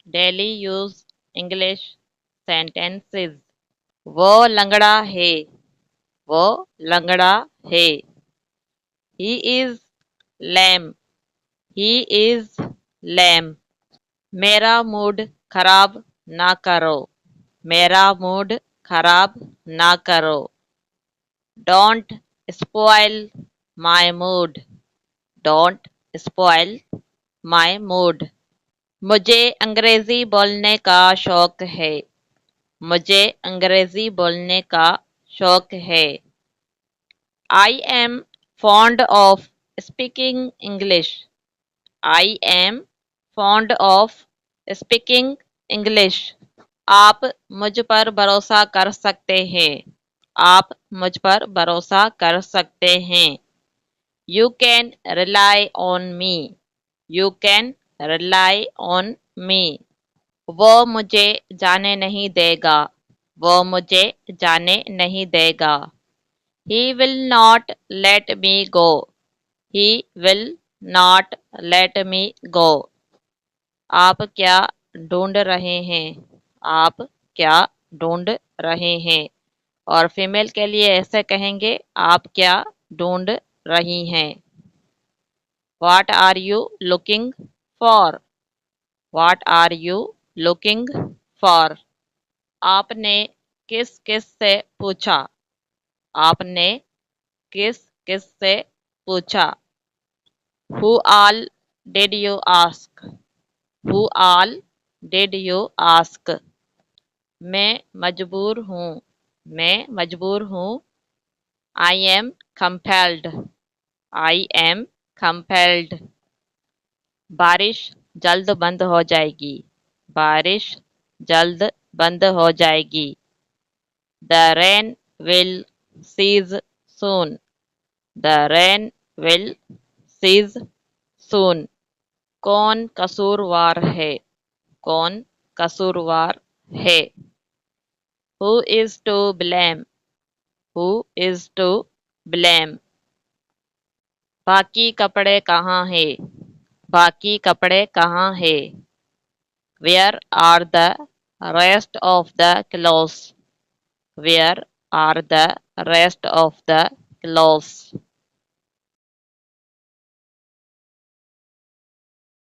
Daily use English sentences. वो लंगड़ा है। वो लंगड़ा है। He is lame. He is lame. मेरा मूड खराब ना करो। मेरा मूड खराब ना करो। Don't spoil my mood. Don't spoil my mood. मुझे अंग्रेजी बोलने का शौक है। मुझे अंग्रेजी बोलने का शौक है। I am fond of speaking English. I am fond of speaking English. आप मुझ पर भरोसा कर सकते हैं। आप मुझ पर भरोसा कर सकते हैं। You can rely on me. You can rely on me. वो मुझे जाने नहीं देगा। वो मुझे जाने नहीं देगा। He will not let me go. He will not let me go. आप क्या ढूंढ रहे हैं? आप क्या ढूंढ रहे हैं? और फीमेल के लिए ऐसे कहेंगे, आप क्या ढूंढ रही हैं? What are you looking for? What are you looking for? आपने किस किस से पूछा? आपने किस किस से पूछा? Who all did you ask? Who all did you ask? मैं मजबूर हूँ। मैं मजबूर हूँ। I am compelled. I am compelled. बारिश जल्द बंद हो जाएगी। बारिश जल्द बंद हो जाएगी। The rain will cease soon. The rain will cease soon. कौन कसूरवार है? कौन कसूरवार है? Who is to blame? Who is to blame? बाकी कपड़े कहाँ हैं? बाकी कपड़े कहाँ हैं? Where are the rest of the clothes? Where are the rest of the clothes?